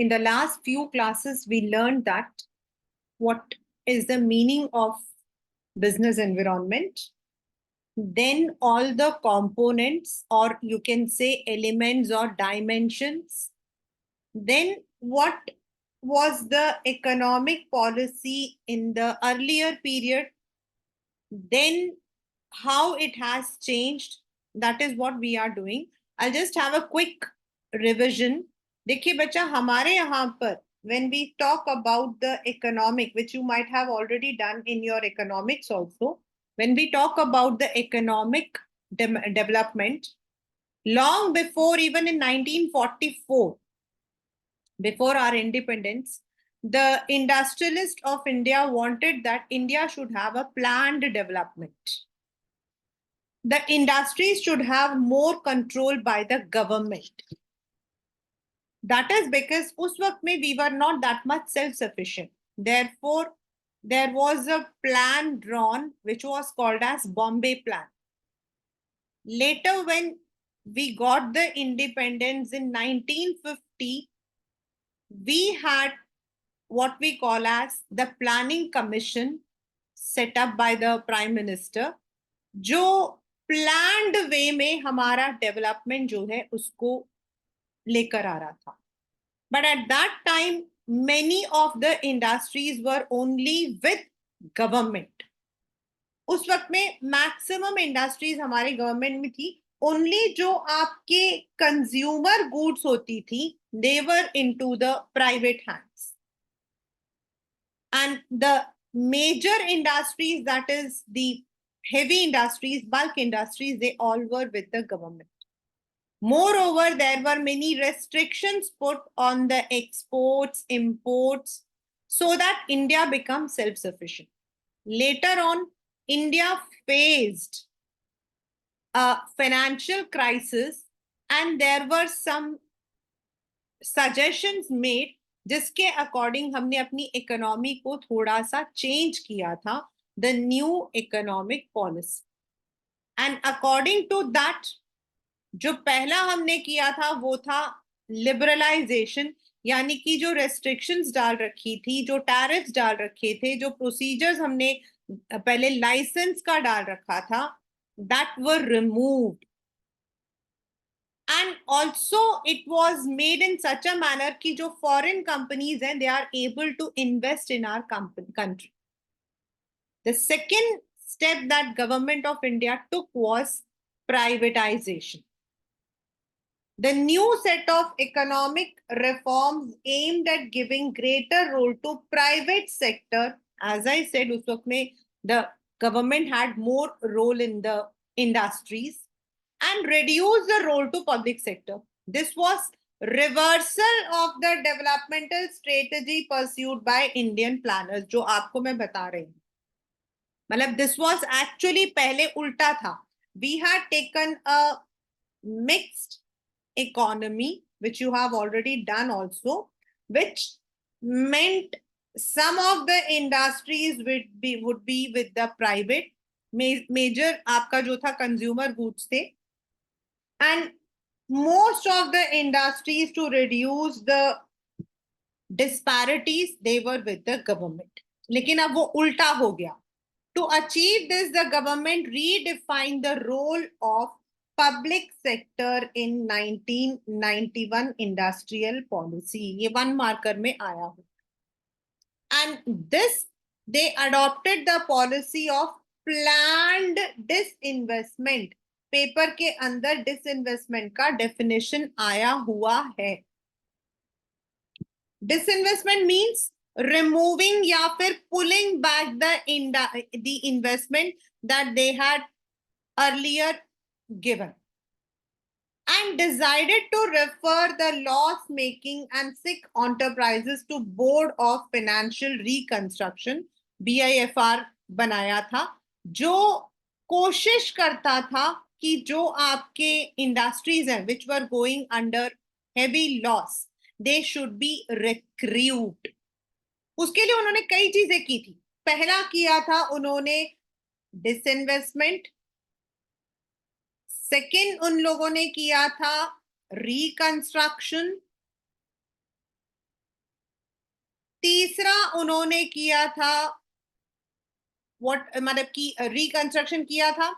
In the last few classes, we learned that what is the meaning of business environment, then all the components, or you can say elements or dimensions, then what was the economic policy in the earlier period, then how it has changed. That is what we are doing. I'll just have a quick revision. देखिए बच्चा, हमारे यहाँ पर when we talk about the economic, which you might have already done in your economics also, when we talk about the economic development, long before, even in 1944, before our independence, the industrialists of India wanted that India should have a planned development. The industries should have more control by the government. That is because उस वक्त में we were not that much self-sufficient. Therefore, there was a plan drawn which was called as Bombay Plan. Later, when we got the independence in 1950, we had what we call as the Planning Commission set up by the Prime Minister, जो planned way में हमारा development जो है उसको लेकर आ रहा था. But at that time, many of the industries were only with government. उस वक्त में मैक्सिमम इंडस्ट्रीज हमारे गवर्नमेंट में थी. ओनली जो आपके कंज्यूमर गुड्स होती थी, they were into the private hands. And the major industries, that is the heavy industries, bulk industries, they all were with the government. Moreover, there were many restrictions put on the exports, imports, so that India becomes self-sufficient. Later on, India faced a financial crisis, and there were some suggestions made जिसके according हमने अपनी economy को थोड़ा सा change किया था, the new economic policy. And according to that, जो पहला हमने किया था वो था लिबरलाइजेशन, यानी कि जो रेस्ट्रिक्शंस डाल रखी थी, जो टैरिफ्स डाल रखे थे, जो प्रोसीजर्स हमने पहले लाइसेंस का डाल रखा था, that were removed. And also it was made in such a manner कि जो foreign companies हैं, they are able to invest in our country. The second step that government of India took was privatization. The new set of economic reforms aimed at giving greater role to private sector. As I said, उस वक्त में the government had more role in the industries and reduce the role to public sector. This was reversal of the developmental strategy pursued by Indian planners, जो आपको मैं बता रही हूँ. मतलब this was actually पहले उल्टा था. We had taken a mixed economy, which you have already done also, which meant some of the industries would be with the private. Major आपका जो था consumer goods थे, and most of the industries, to reduce the disparities, they were with the government. लेकिन अब वो उल्टा हो गया. To achieve this, the government redefined the role of public sector in 1991 industrial policy. ये 1 marker में आया हो. And this, they adopted the policy of planned disinvestment. Paper के अंदर डिसइन्वेस्टमेंट का डेफिनेशन आया हुआ है. डिसइन्वेस्टमेंट मींस रिमूविंग या फिर pulling back the investment that they had earlier given, and decided to refer the loss making and sick enterprises to Board of Financial Reconstruction, BIFR बनाया था, जो कोशिश करता था कि जो आपके इंडस्ट्रीज हैं which were going under heavy loss, they should be recruit. उसके लिए उन्होंने कई चीजें की थी. पहला किया था उन्होंने डिसइन्वेस्टमेंट. सेकेंड उन लोगों ने किया था रिकंस्ट्रक्शन. तीसरा उन्होंने किया था मतलब कि रिकंस्ट्रक्शन किया था।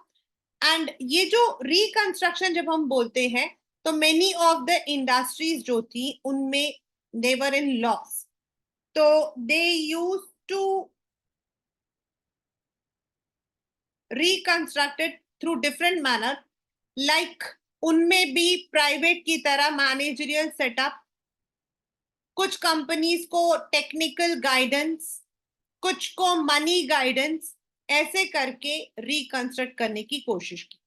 एंड ये जो रिकंस्ट्रक्शन जब हम बोलते हैं तो मेनी ऑफ द इंडस्ट्रीज जो थी उनमें देवर इन लॉस, तो they use to reconstructed through different manner, like उनमें भी प्राइवेट की तरह मैनेजरियल सेटअप, कुछ कंपनीज को टेक्निकल गाइडेंस, कुछ को मनी गाइडेंस, ऐसे करके रिकंस्ट्रक्ट करने की कोशिश की।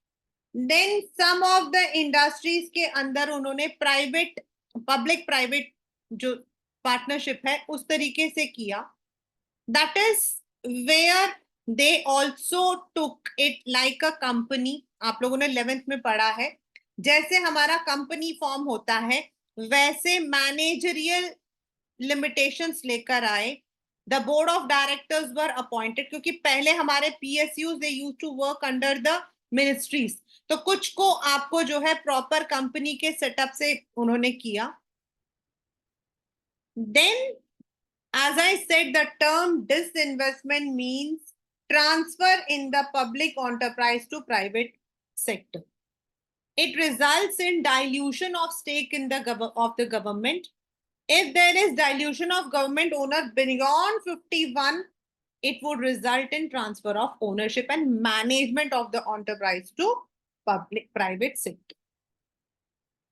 Then some of the industries के अंदर उन्होंने प्राइवेट पब्लिक प्राइवेट जो पार्टनरशिप है उस तरीके से किया। That is where they also took it like a company. आप लोगों ने 11th में पढ़ा है, जैसे हमारा कंपनी फॉर्म होता है वैसे मैनेजरियल लिमिटेशंस लेकर आए। The board of directors were appointed, क्योंकि पहले हमारे PSUs they used to work under the ministries, तो कुछ को आपको जो है प्रॉपर कंपनी के सेटअप से उन्होंने किया। Then as I said, the term disinvestment means transfer in the public enterprise to private sector. It results in dilution of stake in the of the government. If there is dilution of government owner beyond 51, it would result in transfer of ownership and management of the enterprise to public private sector.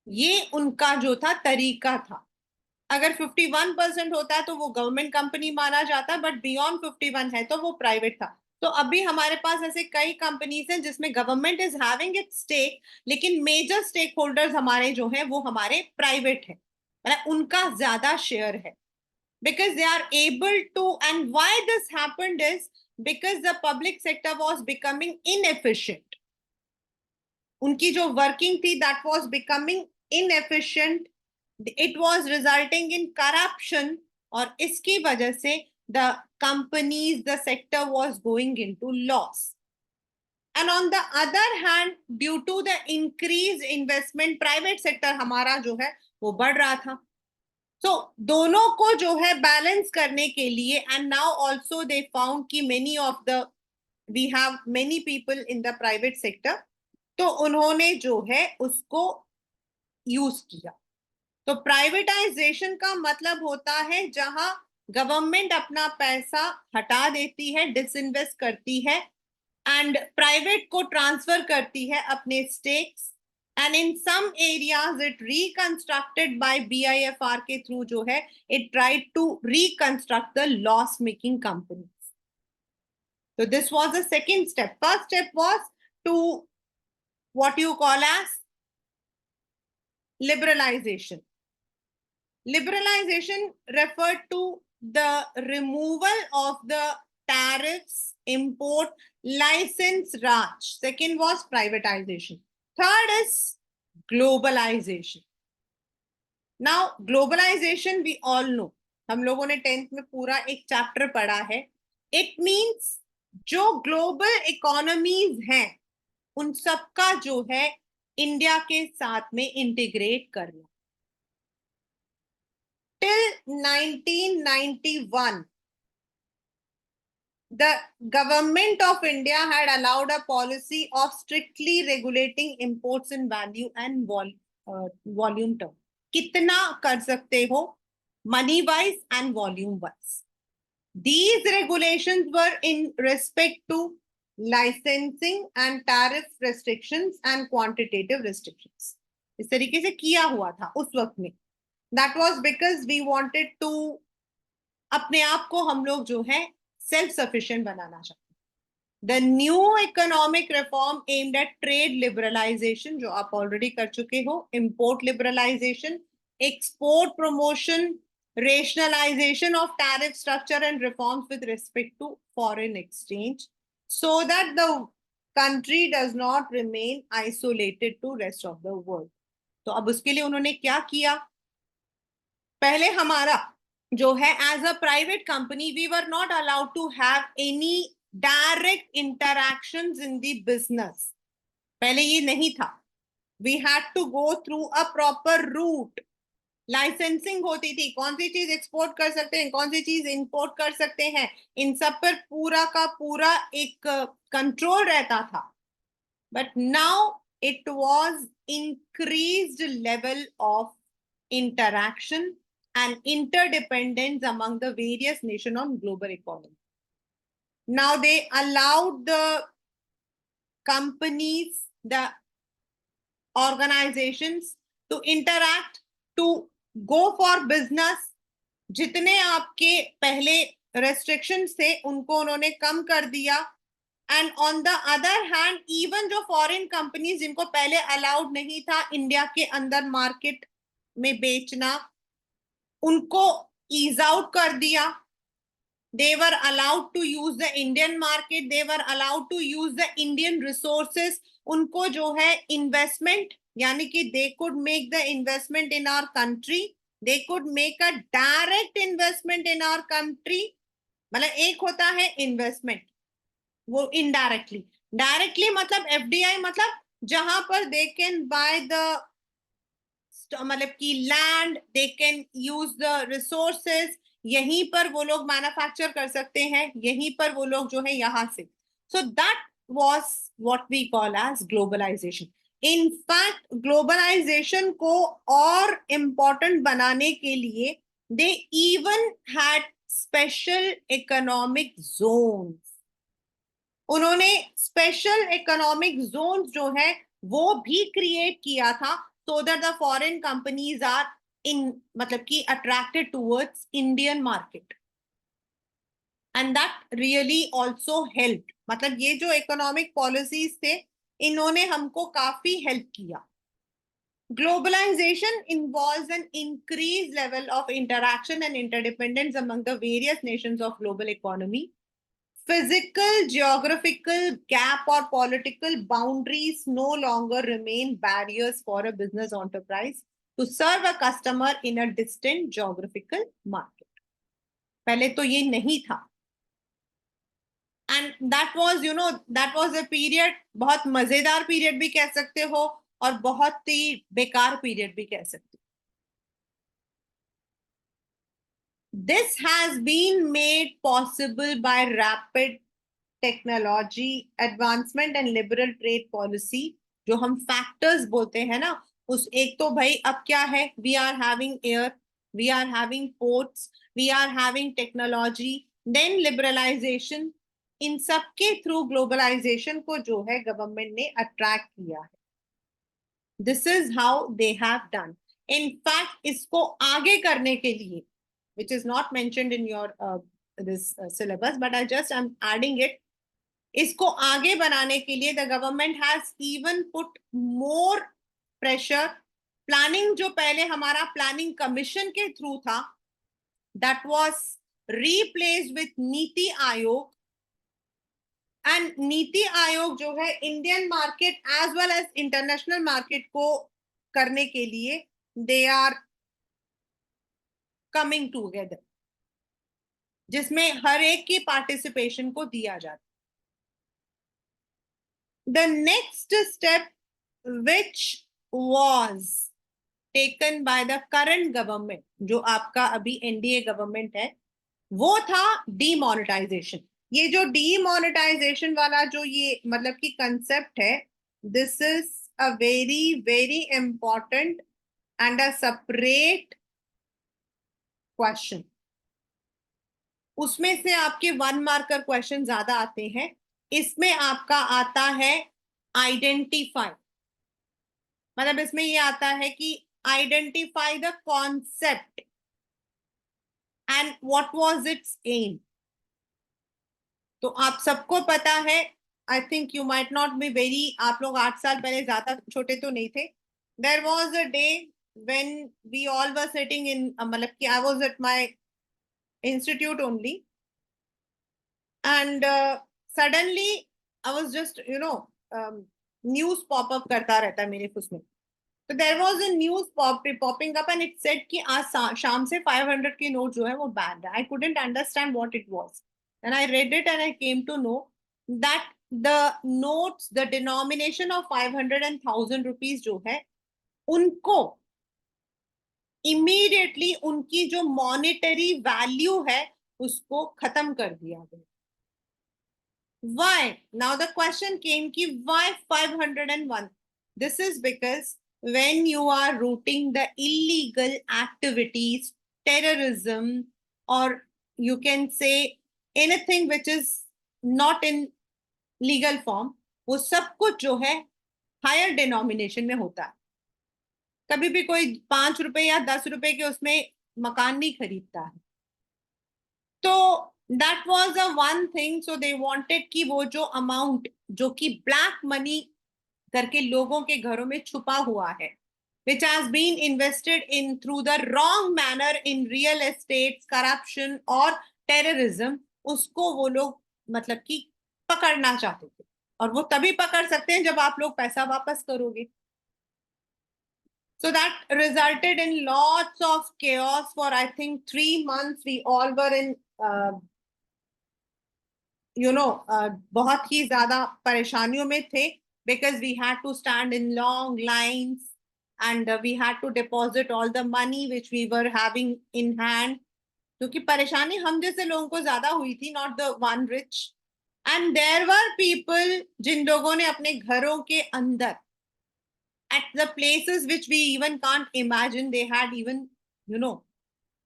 ये उनका जो था तरीका था। अगर 51% होता है तो वो गवर्नमेंट कंपनी माना जाता, बट बियॉन्ड 51 है तो वो प्राइवेट था। तो अभी हमारे पास ऐसे कई कंपनीज हैं जिसमें government is having its stake, लेकिन मेजर स्टेक होल्डर्स हमारे जो हैं वो हमारे प्राइवेट है, मतलब उनका ज्यादा शेयर है। because they are able to, and why this happened is because the public sector was becoming inefficient. उनकी जो वर्किंग थी that was becoming inefficient, it was resulting in corruption, और इसकी वजह से the companies, the sector was going into loss. And on the other hand, due to the increased investment, private sector हमारा जो है वो बढ़ रहा था। So दोनों को जो है बैलेंस करने के लिए, and now also they found कि many of the we have many people in the private sector, तो उन्होंने जो है उसको यूज किया। तो प्राइवेटाइजेशन का मतलब होता है जहां गवर्नमेंट अपना पैसा हटा देती है, डिसइन्वेस्ट करती है, एंड प्राइवेट को ट्रांसफर करती है अपने stakes, and in some areas it reconstructed by BIFR के थ्रू जो है it tried to reconstruct the loss making company. So this was the second step. First step was to what you call as liberalization. Liberalization referred to the removal of the tariffs, import, license Raj. Second was privatization. Third is globalization. Now, globalization we all know. हम लोगों ने 10th में पूरा एक chapter पढ़ा है। It means जो global economies हैं उन सबका जो है इंडिया के साथ में इंटीग्रेट करना। Till 1991, the government of India had allowed a policy of strictly regulating imports in value and volume term. कितना कर सकते हो money wise and volume wise. These regulations were in respect to licensing and tariff restrictions and quantitative restrictions. इस तरीके से किया हुआ था उस वक्त में। That was because we wanted to अपने आप को हम लोग जो है सेल्फ सफिशिएंट बनाना चाहते हैं। The new economic reform aimed at trade liberalization, जो आप ऑलरेडी कर चुके हो, import liberalization, export promotion, rationalization of tariff structure and reforms with respect to foreign exchange, so that the country does not remain isolated to rest of the world. तो अब उसके लिए उन्होंने क्या किया? पहले हमारा जो है as a private company we were not allowed to have any direct interactions in the business. पहले ये नहीं था। We had to go through a proper route licensing होती थी, कौन सी चीज एक्सपोर्ट कर सकते हैं, कौन सी चीज इंपोर्ट कर सकते हैं, इन सब पर पूरा का पूरा एक कंट्रोल रहता था. But now it was increased level of interaction and interdependence among the various nations on global economy. Now they allowed the companies, the organizations to interact, to go for business. जितने आपके पहले restrictions थे उनको उन्होंने कम कर दिया. And on the other hand even जो foreign companies जिनको पहले अलाउड नहीं था इंडिया के अंदर मार्केट में बेचना, उनको ईज आउट कर दिया. They were allowed to use the Indian market, they were allowed to use the Indian resources. उनको जो है इन्वेस्टमेंट, यानी कि they could make the investment in our country, they could make a direct investment in our country. मतलब एक होता है investment, वो इनडायरेक्टली. डायरेक्टली मतलब एफडीआई, मतलब जहां पर दे कैन बाय द, मतलब कि land, they can use the resources, यहीं पर वो लोग मैन्युफैक्चर कर सकते हैं, यहीं पर वो लोग जो है यहां से. So that was what we call as globalization. In fact globalization को और इम्पोर्टेंट बनाने के लिए they even had special economic zone. उन्होंने स्पेशल इकोनॉमिक जोन जो है वो भी क्रिएट किया था, so that the foreign companies are in, मतलब कि attracted towards Indian market. And that really also help. मतलब ये जो इकोनॉमिक पॉलिसीज थे इन्होंने हमको काफी हेल्प किया. Globalization involves an increased level of interaction and interdependence among the various nations of global economy. Physical, geographical gap or political boundaries no longer remain barriers for a business enterprise to serve a customer in a distant geographical market. पहले तो ये नहीं था. And that was, that was a period, बहुत मजेदार period भी कह सकते हो और बहुत ही बेकार पीरियड भी कह सकते हो. This has been made possible by rapid technology advancement and liberal trade policy. जो हम फैक्टर्स बोलते हैं ना, उस एक तो भाई अब क्या है, we are having air, we are having ports, we are having technology, then liberalization. इन सब के थ्रू ग्लोबलाइजेशन को जो है गवर्नमेंट ने अट्रैक्ट किया है. This is how they have done. In fact इसको आगे करने के लिए, which is not mentioned in your this syllabus, but I just am adding it. इसको आगे बनाने के लिए the government has even put more pressure. Planning जो पहले हमारा प्लानिंग कमीशन के थ्रू था, that was replaced with Niti Aayog. And Niti Aayog जो है Indian market as well as international market को करने के लिए दे आर कमिंग टूगेदर, जिसमें हर एक की पार्टिसिपेशन को दिया जाता. The next step which was taken by the current government, जो आपका अभी एनडीए गवर्नमेंट है, वो था डीमोनेटाइजेशन. ये जो डीमोनेटाइजेशन वाला जो ये मतलब कि कंसेप्ट है, this is a very very important and a separate question. उसमें से आपके 1 मार्कर क्वेश्चन ज्यादा आते हैं. इसमें आपका आता है आइडेंटिफाई. मतलब इसमें ये आता है कि identify the concept and what was its aim. तो आप सबको पता है, I think you might not be very, आप लोग 8 साल पहले ज्यादा छोटे तो नहीं थे. There was a day when we all were sitting in, मतलब कि I was at my institute only, and suddenly I was just news popup करता रहता है मेरे उसमें. तो there was a news popping up and it said कि आज शाम से 500 की नोट जो है वो बैन है. I couldn't understand what it was. And I read it and I came to know that the notes, the denomination of 500 and 1000 rupees जो है, उनको इमीडिएटली उनकी जो मॉनेटरी वैल्यू है उसको खत्म कर दिया गया. Why? Now the question came ki why 501? This is because when you are rooting the illegal activities, terrorism, or you can say anything which is not in legal form, वो सब कुछ जो है हायर डिनोमिनेशन में होता है. कभी भी कोई 5 रुपए या 10 रुपए के उसमें मकान नहीं खरीदता है. तो that was a one thing. So they wanted कि वो जो अमाउंट जो कि ब्लैक मनी करके लोगों के घरों में छुपा हुआ है, which has been invested in through the wrong manner in real estate, corruption और terrorism, उसको वो लोग मतलब कि पकड़ना चाहते थे. और वो तभी पकड़ सकते हैं जब आप लोग पैसा वापस करोगे. So that resulted in lots of chaos for I think 3 months. We all were in बहुत ही ज्यादा परेशानियों में थे because we had to stand in long lines and we had to deposit all the money which we were having in hand. क्योंकि परेशानी हम जैसे लोगों को ज्यादा हुई थी, not the one rich. And there were people जिन लोगों ने अपने घरों के अंदर at the places which we even can't imagine, they had even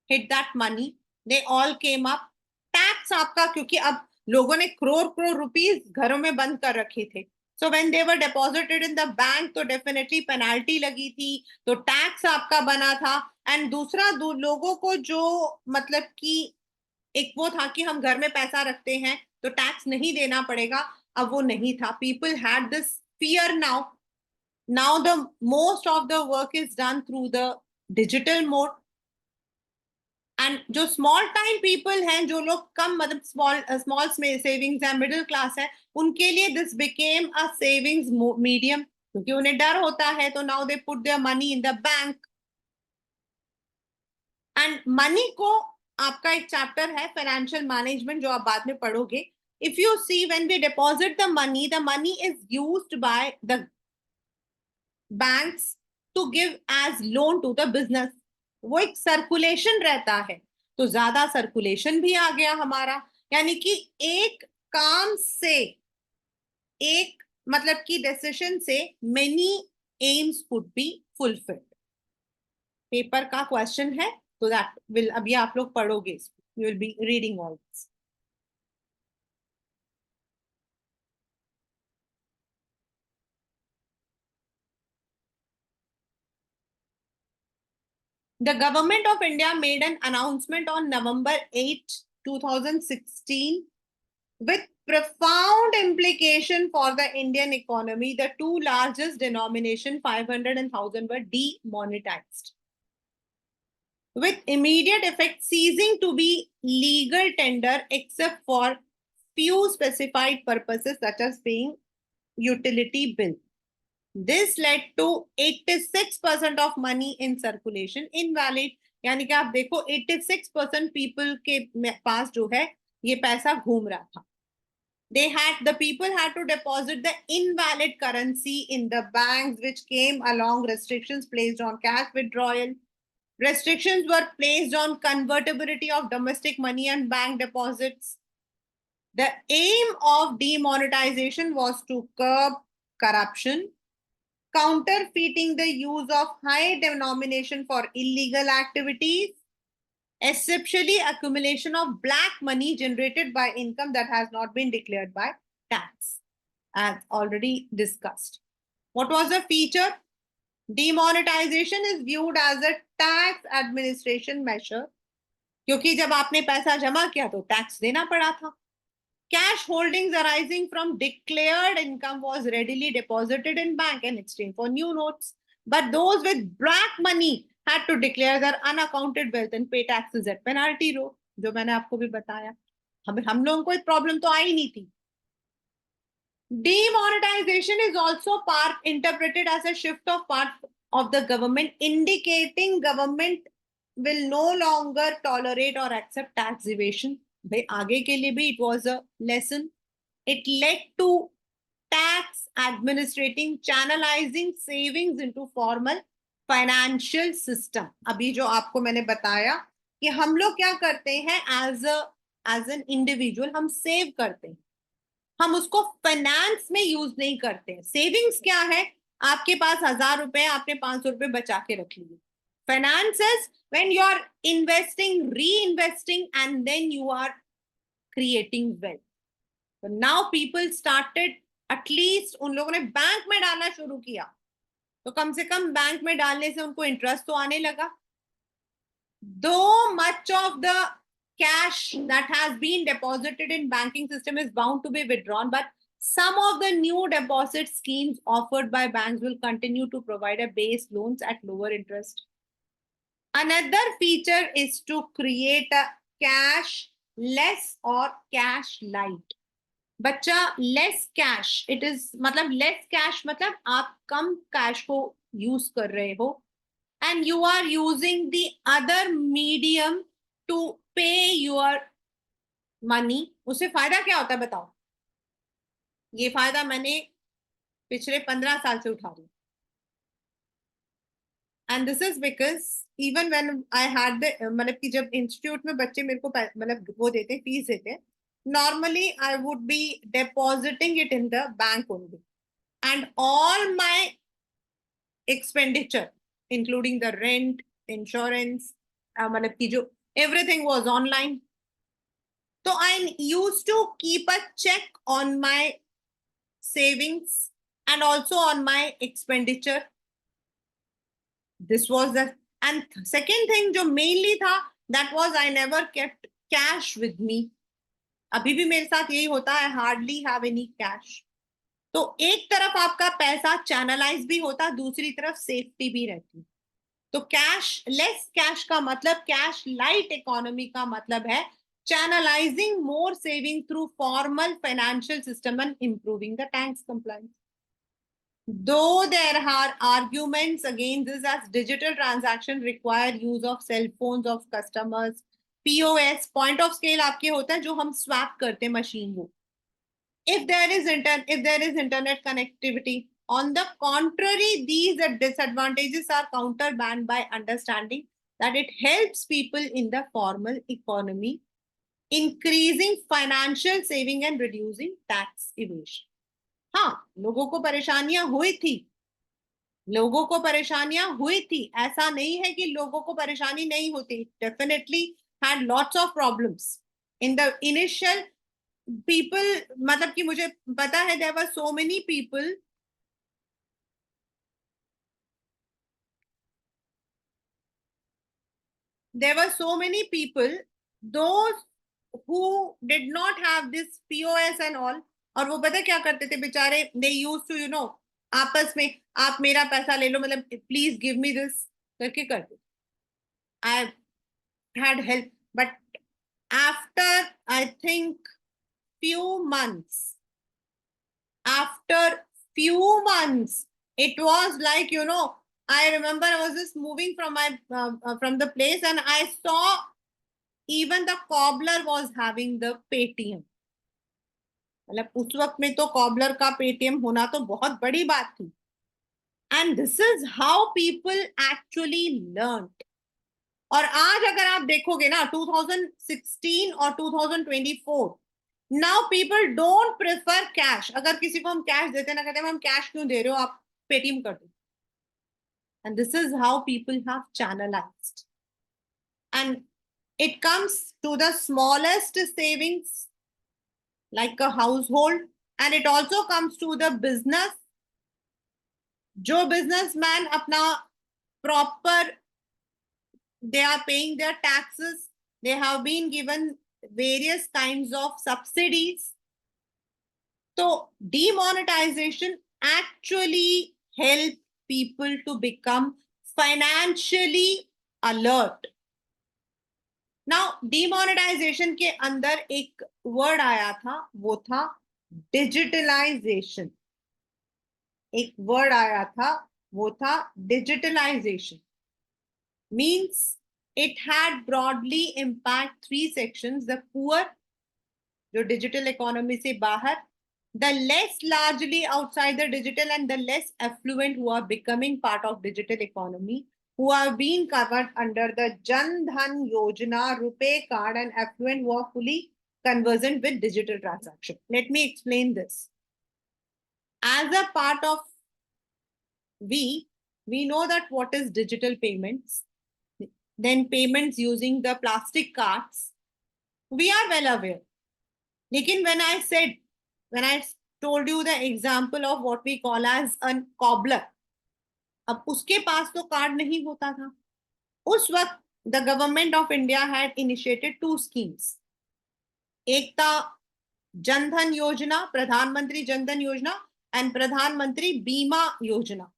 hid that money. They all came up. Tax आपका, क्योंकि अब लोगों ने करोड़ करोड़ रुपीस घरों में बंद कर रखे थे. So when they were deposited in the bank तो डेफिनेटली पेनाल्टी लगी थी, तो टैक्स आपका बना था. एंड दूसरा लोगों को जो मतलब कि एक वो था कि हम घर में पैसा रखते हैं तो टैक्स नहीं देना पड़ेगा, अब वो नहीं था. People had this fear. Now the most of the work is done through the digital mode. And जो स्मॉल टाइम पीपल हैं, जो लोग कम मतलब स्मॉल सेविंग्स है, मिडिल क्लास है, उनके लिए this became a savings medium, क्योंकि उन्हें डर होता है. तो now they put their money in the bank. And money को आपका एक चैप्टर है फाइनेंशियल मैनेजमेंट जो आप बाद में पढ़ोगे. If you see when we deposit the money is used by the banks to give as loan to the business. वो एक सर्कुलेशन रहता है. तो ज्यादा सर्कुलेशन भी आ गया हमारा, यानी कि एक काम से, एक मतलब कि डिसीजन से many AIIMS could be fulfilled. Paper का क्वेश्चन है, तो दैट विल अभी आप लोग पढ़ोगे, you will be reading all this. The government of India made an announcement on November 8, 2016 with profound implication for the Indian economy. The two largest denomination, 500 and 1000, were demonetized with immediate effect, ceasing to be legal tender except for few specified purposes such as paying utility bill. This led to 86% of money in circulation invalid. यानी कि आप देखो 86% people के पास जो है ये पैसा घूम रहा था. The people had to deposit the invalid currency in the banks, which came along restrictions placed on cash withdrawal. Restrictions were placed on convertibility of domestic money and bank deposits. The aim of demonetization was to curb corruption, counterfeiting the use of high denomination for illegal activities, especially accumulation of black money generated by income that has not been declared by tax, as already discussed. What was the feature? Demonetization is viewed as a tax administration measure, क्योंकि जब आपने पैसा जमा किया तो tax देना पड़ा था. Cash holdings arising from declared income was readily deposited in bank and exchanged for new notes. But those with black money had to declare their unaccounted wealth and pay taxes at penalty row, जो मैंने आपको भी बताया. हम लोगों को एक problem तो आई नहीं थी. Demonetization is also interpreted as a shift of part of the government, indicating government will no longer tolerate or accept tax evasion. भाई आगे के लिए भी it was a lesson. It led to tax administrating, channelizing savings into formal financial system, अभी जो आपको मैंने बताया कि हम लोग क्या करते हैं, एज एन इंडिविजुअल हम सेव करते हैं, हम उसको फाइनेंस में यूज नहीं करते हैं। सेविंग्स क्या है, आपके पास 1,000 रुपए, आपने 500 रुपए बचा के रख लिए। Finance is when you are investing, reinvesting, and then you are creating wealth. तो नाउ पीपल स्टार्टेड, एटलीस्ट उन लोगों ने बैंक में डालना शुरू किया, तो कम से कम बैंक में डालने से उनको इंटरेस्ट तो आने लगा। Though much of the cash that has been deposited in banking system is bound to be withdrawn, but some of the new deposit schemes offered by banks will continue to provide a base loans at lower interest. Another feature is to create a cash less or cash light. बच्चा less cash, it is मतलब less cash मतलब आप कम cash को use कर रहे हो, and you are using the other medium to pay your money, उससे फायदा क्या होता है बताओ? ये फायदा मैंने पिछले 15 साल से उठा रही हूँ। And this is because even when I had the, मतलब कि जब इंस्टीट्यूट में बच्चे मेरे को मतलब वो देते हैं, फीस देते हैं, normally I would be depositing it in the bank only, and all my expenditure including the rent, insurance, मतलब कि जो everything was online. So I used to keep a check on my savings and also on my expenditure. This was the, and second thing जो mainly था, that was I never kept cash with me. अभी भी मेरे साथ यही होता है, hardly have any cash. तो एक तरफ आपका पैसा चैनलाइज भी होता, दूसरी तरफ सेफ्टी भी रहती। तो कैश लेस कैश का मतलब, कैश लाइट इकोनॉमी का मतलब है channelising more saving through formal financial system and improving the tax compliance. Though there are arguments against this, as digital transaction require use of cell phones of customers, POS, point of scale आपके होता है जो हम swap करते हैं machine को, if there is internet connectivity. On the contrary, these disadvantages are counterbalanced by understanding that it helps people in the formal economy, increasing financial saving and reducing tax evasion. हाँ, लोगों को परेशानियां हुई थी, लोगों को परेशानियां हुई थी, ऐसा नहीं है कि लोगों को परेशानी नहीं होती, definitely had lots of problems in the initial people, मतलब कि मुझे पता है there were so many people, there were so many people, those who did not have this POS and all, और वो पता क्या करते थे बेचारे, they used to आपस में आप मेरा पैसा ले लो, मतलब प्लीज गिव मी दिस करके करते। I had help, but after I think few months, after few months, it was like, I remember I was just moving from my from the place, and I saw even the cobbler was having the Paytm. मतलब उस वक्त में तो cobbler का Paytm होना तो बहुत बड़ी बात थी। And this is how people actually learn. और आज अगर आप देखोगे ना 2016 और 2024, now people don't prefer cash. अगर किसी को हम कैश देते ना, कहते हैं हम कैश क्यों दे रहे हो, आप पेटीएम कर दो। And this is how people have channelised, and it comes to the smallest savings like a household, and it also comes to the business. जो businessman अपना proper, they are paying their taxes, they have been given various kinds of subsidies. So demonetization actually help people to become financially alert. Now demonetisation के अंदर एक word आया था, वो था digitalisation. एक वर्ड आया था, वो था digitalization. Means it had broadly impact three sections, the poor जो डिजिटल इकोनॉमी से बाहर, the less largely outside the digital and the less affluent who are becoming part of digital economy, who are being covered under the Jan Dhan Yojana, RuPay card, and affluent who are fully conversant with digital transaction. Let me explain this. As a part of we know that what is digital payments, then payments using the plastic cards, we are well aware. Lekin when I told you the example of what we call as a cobbler, अब उसके पास तो card नहीं होता था उस वक्त. The government of India had initiated 2 schemes. एक था जनधन योजना, प्रधानमंत्री जनधन योजना, एंड प्रधानमंत्री बीमा योजना.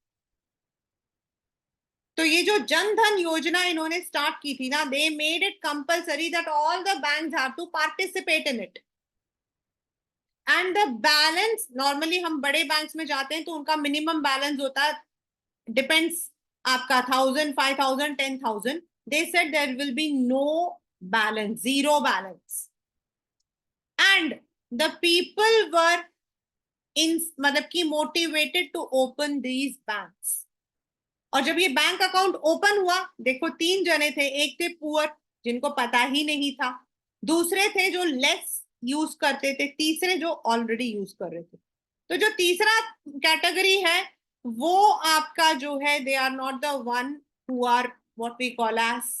तो ये जो जनधन योजना इन्होंने स्टार्ट की थी ना, they made it compulsory that all the banks have to participate in it. And the balance, normally हम बड़े बैंक्स में जाते हैं तो उनका मिनिमम बैलेंस होता है, डिपेंड्स, आपका 1000, 5000, 10,000. They said there will be no balance, zero balance. And the people were मतलब कि motivated to open these banks. और जब ये बैंक अकाउंट ओपन हुआ, देखो 3 जने थे. एक थे पुअर जिनको पता ही नहीं था, दूसरे थे जो लेस यूज करते थे, तीसरे जो ऑलरेडी यूज कर रहे थे. तो जो तीसरा कैटेगरी है वो आपका जो है, they are not the one who are what we call as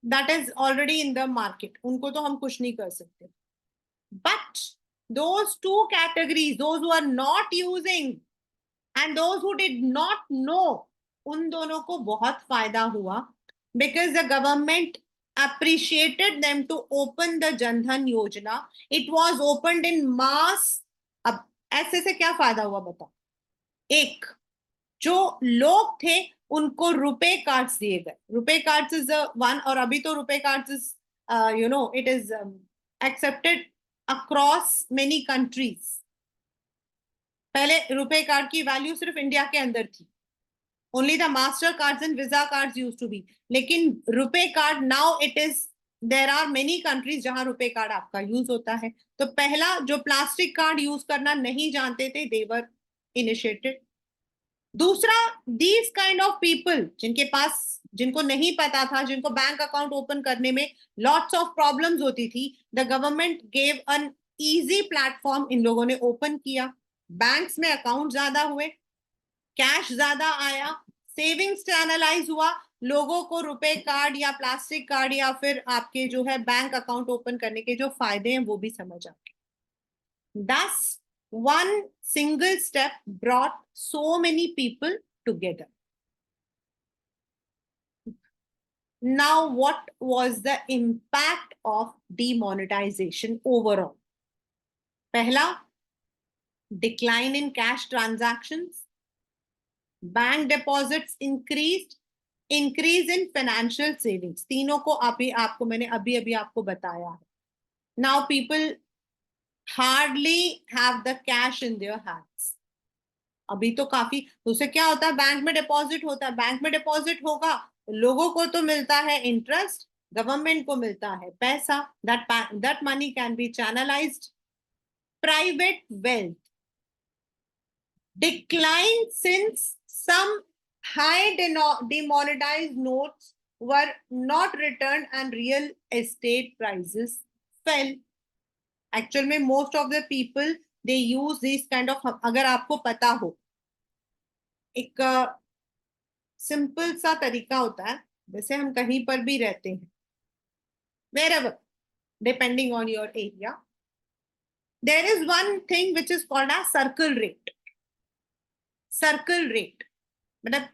that is already in the market. उनको तो हम कुछ नहीं कर सकते. But those 2 categories, those who are not using and those who did not know, उन दोनों को बहुत फायदा हुआ, because the government appreciated them to open the Jandhan Yojana. It was opened in mass. अब ऐसे से क्या फायदा हुआ बताओ. एक, जो लोग थे उनको रुपे कार्ड्स दिए गए. रुपे कार्ड्स इज वन, और अभी तो RuPay cards is it is accepted across many countries. पहले रुपे कार्ड की वैल्यू सिर्फ इंडिया के अंदर थी. Only the master cards and Visa cards used to be. लेकिन RuPay card now it is, there are many countries जहां रुपे कार्ड आपका यूज होता है. तो पहला जो प्लास्टिक कार्ड यूज करना नहीं जानते थे, दे वर इनिशिएटेड. दूसरा, दीज काइंड ऑफ पीपल जिनको नहीं पता था, जिनको बैंक अकाउंट ओपन करने में लॉट्स ऑफ प्रॉब्लम्स होती थी, the government gave an easy platform. इन लोगों ने ओपन किया, बैंक्स में अकाउंट ज्यादा हुए, कैश ज्यादा आया, सेविंग्स चैनलाइज हुआ, लोगों को रुपए कार्ड या प्लास्टिक कार्ड या फिर आपके जो है बैंक अकाउंट ओपन करने के जो फायदे हैं वो भी समझ आ गए. Thus, one single step brought so many people together. Now, what was the impact of demonetization overall? पहला, decline in cash transactions, bank deposits increased, increase in financial savings. तीनों को आपको मैंने अभी आपको बताया है. Now people hardly have the cash in their hands. अभी तो काफी, उससे क्या होता है, बैंक में डिपॉजिट होता है, बैंक में डिपॉजिट होगा, लोगों को तो मिलता है इंटरेस्ट, गवर्नमेंट को मिलता है पैसा. That money can be channelised. Private wealth declined since some high demonetized notes were not returned and real estate prices fell. Actually में most of the people they use this kind of, अगर आपको पता हो, एक simple सा तरीका होता है, जैसे हम कहीं पर भी रहते हैं, wherever, depending on your area, there is one thing which is called as circle rate. Circle rate मतलब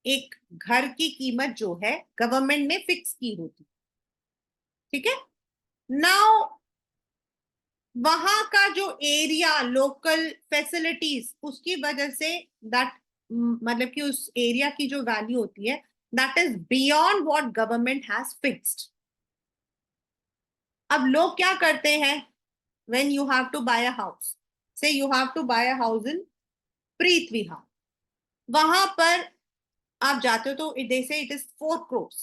एक घर की कीमत जो है गवर्नमेंट ने फिक्स की होती, ठीक है. नाउ वहां का जो एरिया, लोकल फैसिलिटीज, उसकी वजह से दैट मतलब कि उस एरिया की जो वैल्यू होती है that is beyond what government has fixed. अब लोग क्या करते हैं, when you have to buy a house, say you have to buy a house in Preet Vihar, वहां पर आप जाते हो तो दे से इट इज 4 crores.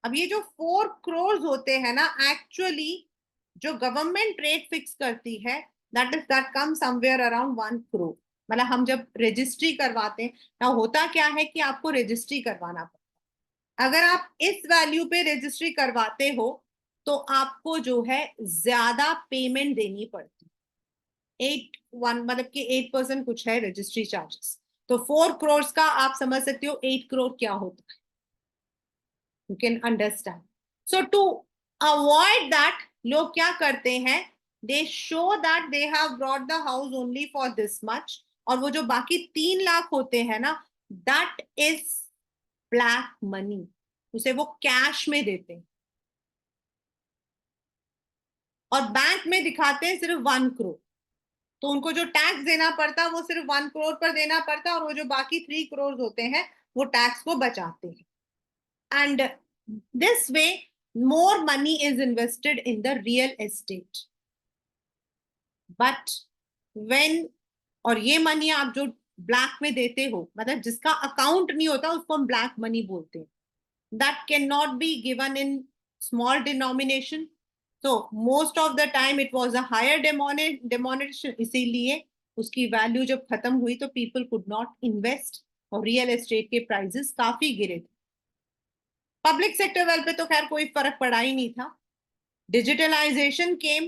अब ये जो 4 crores होते हैं ना, एक्चुअली जो गवर्नमेंट रेट फिक्स करती है that come somewhere around 1 crore. मतलब हम जब रजिस्ट्री करवाते हैं ना, होता क्या है कि आपको रजिस्ट्री करवाना पड़ता है। अगर आप इस वैल्यू पे रजिस्ट्री करवाते हो तो आपको जो है ज्यादा पेमेंट देनी पड़ती है। 8 1 मतलब कि 8% कुछ है रजिस्ट्री चार्जेस। तो 4 करोड़ का आप समझ सकते हो 8 करोड़ क्या होता है। You can understand. So to avoid that, लोग क्या करते हैं, they show that they have brought the house only for this much, और वो जो बाकी 3 लाख होते हैं ना, दैट इज ब्लैक मनी, उसे वो कैश में देते हैं और बैंक में दिखाते हैं सिर्फ 1 करोड़। तो उनको जो टैक्स देना पड़ता है वो सिर्फ 1 करोड़ पर देना पड़ता है, और वो जो बाकी 3 करोड़ होते हैं वो टैक्स को बचाते हैं। And this way more money is invested in the real estate, but when, और ये मनी आप जो ब्लैक में देते हो, मतलब जिसका अकाउंट नहीं होता उसको हम ब्लैक मनी बोलते हैं, that cannot be given in small denomination, so most of the time it was a higher denomination, इसीलिए उसकी वैल्यू जब खत्म हुई तो people could not invest और रियल एस्टेट के प्राइसेस काफी गिरे थे। पब्लिक सेक्टर वेल पे तो खैर कोई फर्क पड़ा ही नहीं था। डिजिटलाइजेशन केम,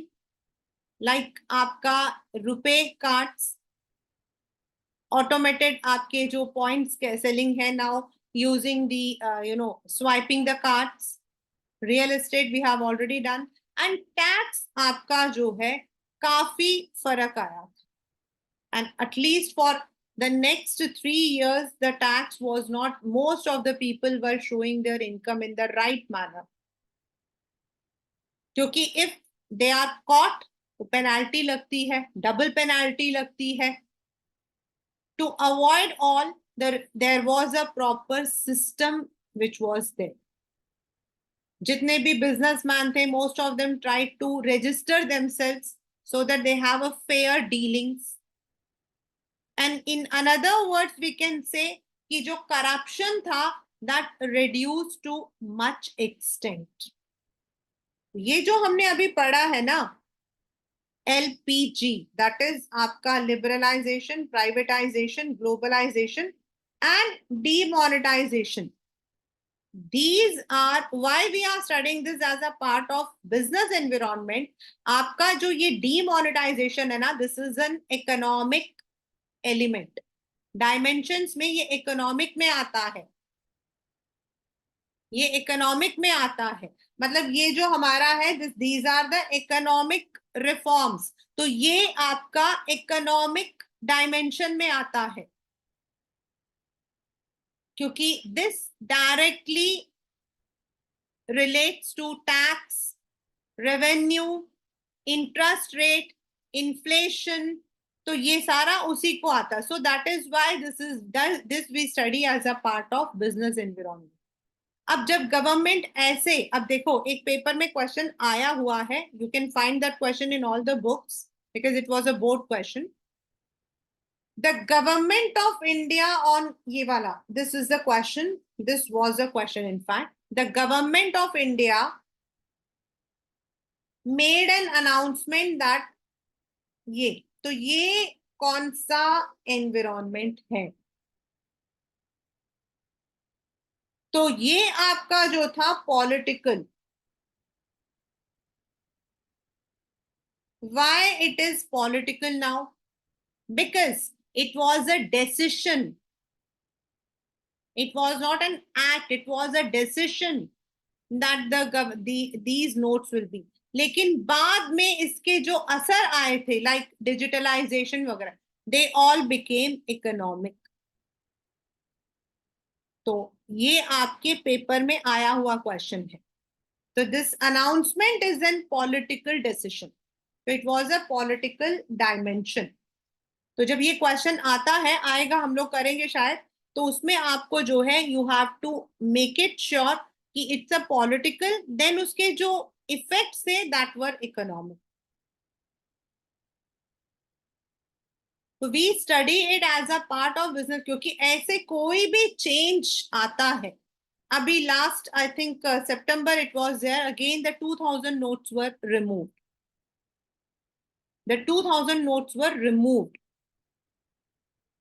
लाइक आपका रुपे कार्ड्स, ऑटोमेटेड आपके जो पॉइंट्स के सेलिंग है now using the swiping the cards. Real estate we have already done. And tax आपका जो है काफी फर्क आया था, and at least for the next 3 years the tax was not, most of the people were showing their income in the right manner, क्योंकि if they are caught तो penalty लगती है, डबल पेनाल्टी लगती है। To avoid all there was a proper system which was there. जितने भी businessman थे most of them tried to register themselves so that they have a fair dealings, and in another words we can say कि जो corruption था that reduce to much extent. ये जो हमने अभी पढ़ा है ना, LPG, that is आपका liberalization, privatization, globalization and demonetization. These are why we are studying this as a part of business environment. आपका जो ये demonetization है ना, this is an economic element. Dimensions में ये economic में आता है, ये इकोनॉमिक में आता है। मतलब ये जो हमारा है these are the economic reforms, तो ये आपका इकोनॉमिक डायमेंशन में आता है, क्योंकि this directly relates to tax, revenue, interest rate, inflation, तो ये सारा उसी को आता है। So that is why this we study as a part of business environment. अब जब गवर्नमेंट ऐसे, अब देखो एक पेपर में क्वेश्चन आया हुआ है, you can find that question in all the books because it was a board question. The government of India on, ये वाला, this is the question, this was the question in fact, the government of India made an announcement that, ये तो ये कौन सा environment है, तो ये आपका जो था political. Why it is political now? Because it was a decision. It was not an act. It was a decision that these notes will be. लेकिन बाद में इसके जो असर आए थे लाइक डिजिटलाइजेशन वगैरह, दे ऑल बिकेम इकोनॉमिक। तो ये आपके पेपर में आया हुआ क्वेश्चन है। तो this announcement is an political decision, तो it was a political dimension. तो जब ये क्वेश्चन आता है, आएगा, हम लोग करेंगे शायद, तो उसमें आपको जो है you have to make it sure कि इट्स अ पॉलिटिकल, देन उसके जो इफेक्ट्स थे दैट वर इकोनॉमिक। तो we study it as a part of business, क्योंकि ऐसे कोई भी चेंज आता है, अभी लास्ट आई थिंक सितंबर it was there again the 2000 notes were removed, The 2000 notes were removed.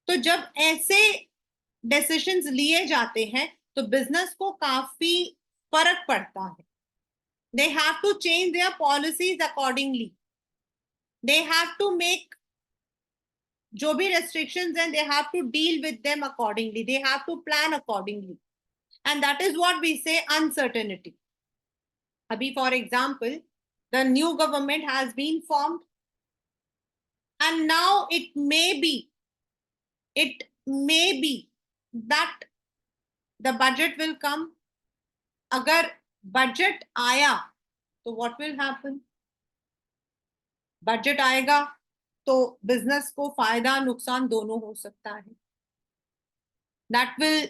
तो जब ऐसे डिसीजंस लिए जाते हैं तो बिजनेस को काफी फर्क पड़ता है. They have to change their policies accordingly. They have to make जो भी restrictions हैं, they have to deal with them accordingly. They have to plan accordingly. And that is what we say uncertainty. Abhi, for example, the new government has been formed, and now it may be that the budget will come. अगर budget आया तो what will happen? Budget आएगा तो business को फायदा नुकसान दोनों हो सकता है. That will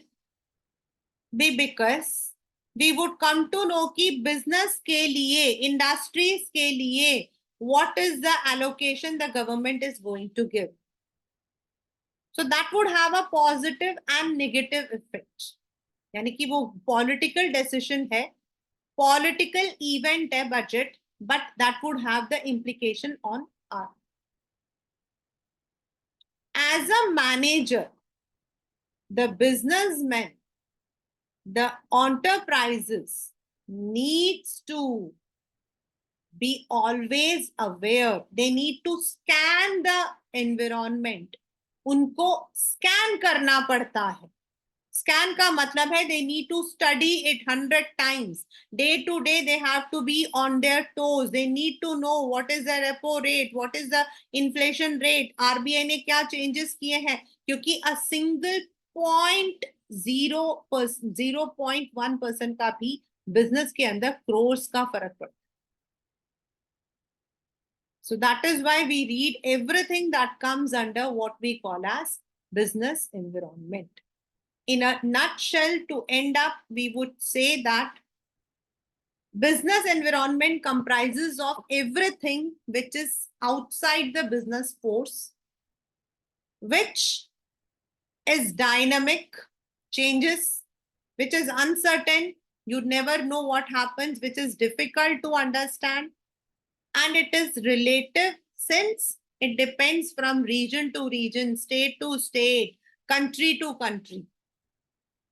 be because we would come to know कि business के लिए, industries के लिए, what is the allocation the government is going to give. So that would have a positive and negative effect. यानी कि वो political decision है, political event है budget, but that would have the implication on us. As a manager, the businessman, the enterprises needs to be always aware. They need to scan the environment. उनको scan करना पड़ता है. Scan का मतलब है they need to study it 100 times. Day to day they have to be on their toes. They need to know what is the repo rate, what is the inflation rate, RBI ने क्या changes किए हैं, क्योंकि a single 0.1% का भी business के अंदर crores का फर्क पड़ता है. So that is why we read everything that comes under what we call as business environment. In a nutshell, to end up, we would say that business environment comprises of everything which is outside the business force, which is dynamic, changes, which is uncertain, you never know what happens, which is difficult to understand, and it is relative since it depends from region to region, state to state, country to country.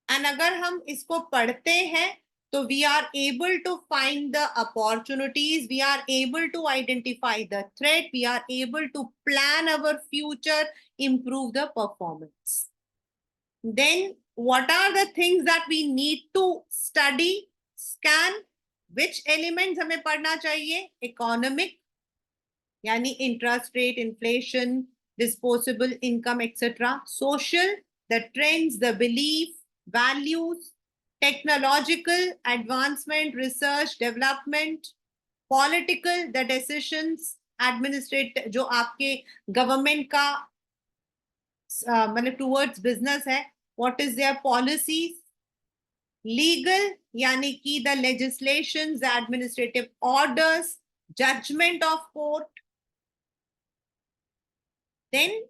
And अगर हम इसको पढ़ते हैं तो we are able to find the opportunities, we are able to identify the threat, we are able to plan our future, improve the performance. Then what are the things that we need to study, scan? Which elements हमें पढ़ना चाहिए? Economic, यानी interest rate, inflation, disposable income, etc. Social, the trends, the belief, values, technological advancement, research, development, political, the decisions, administrative, जो आपके government का मतलब towards business है, what is their policies, legal, यानी कि the legislations, the administrative orders, judgment of court, then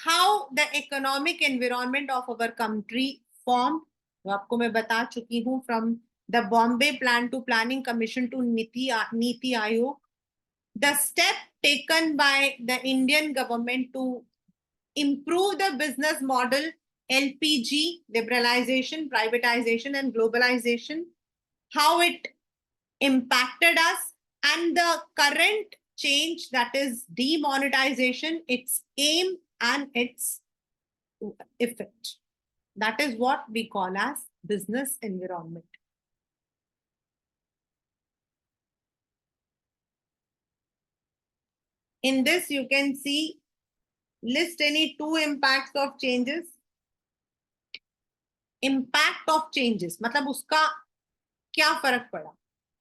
how the economic environment of our country formed. तो आपको मैं बता चुकी हूँ from the Bombay Plan to Planning Commission to Niti Aayog, the step taken by the Indian government to improve the business model, LPG, liberalization, privatization, and globalization, how it impacted us, and the current change, that is demonetization, its aim and its effect. That is what we call as business environment. In this, you can see, list any two impacts of changes. Impact of changes, मतलब उसका क्या फर्क पड़ा.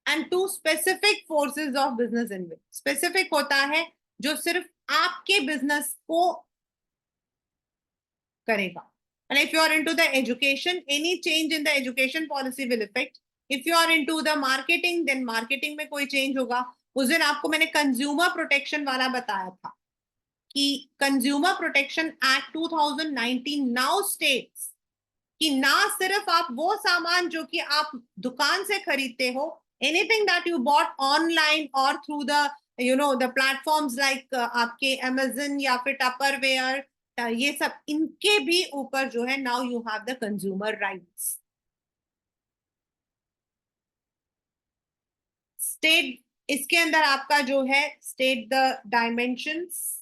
And two specific forces of business environment. Specific होता है जो सिर्फ आपके business को करेगा. And if you are into the education, any change in the education policy will affect. If you are into the marketing, then marketing में कोई change होगा. उस दिन आपको मैंने consumer protection वाला बताया था कि Consumer Protection Act 2019 now states कि ना सिर्फ आप वो सामान जो कि आप दुकान से खरीदते हो, anything that you bought online or through the the platforms like आपके Amazon या फिर Tupperware, ये सब इनके भी ऊपर जो है now you have the consumer rights. State इसके अंदर आपका जो है state the dimensions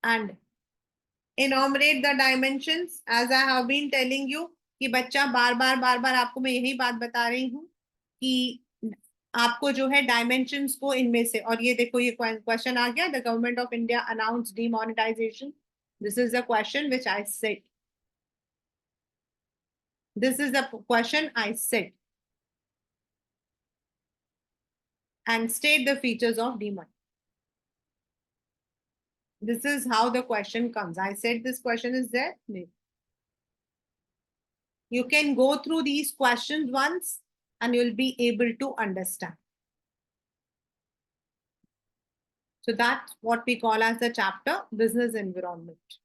and enumerate the dimensions as I have been telling you कि बच्चा बार बार आपको मैं यही बात बता रही हूँ कि आपको जो है डायमेंशंस को इनमें से, और ये देखो ये क्वेश्चन आ गया, the government of India announce demonetization. This is the question which I said. This is the question I said. And state the features of demonetization. This is how the question comes. I said this question is there. You can go through these questions once and you'll be able to understand. So that's what we call as the chapter business environment.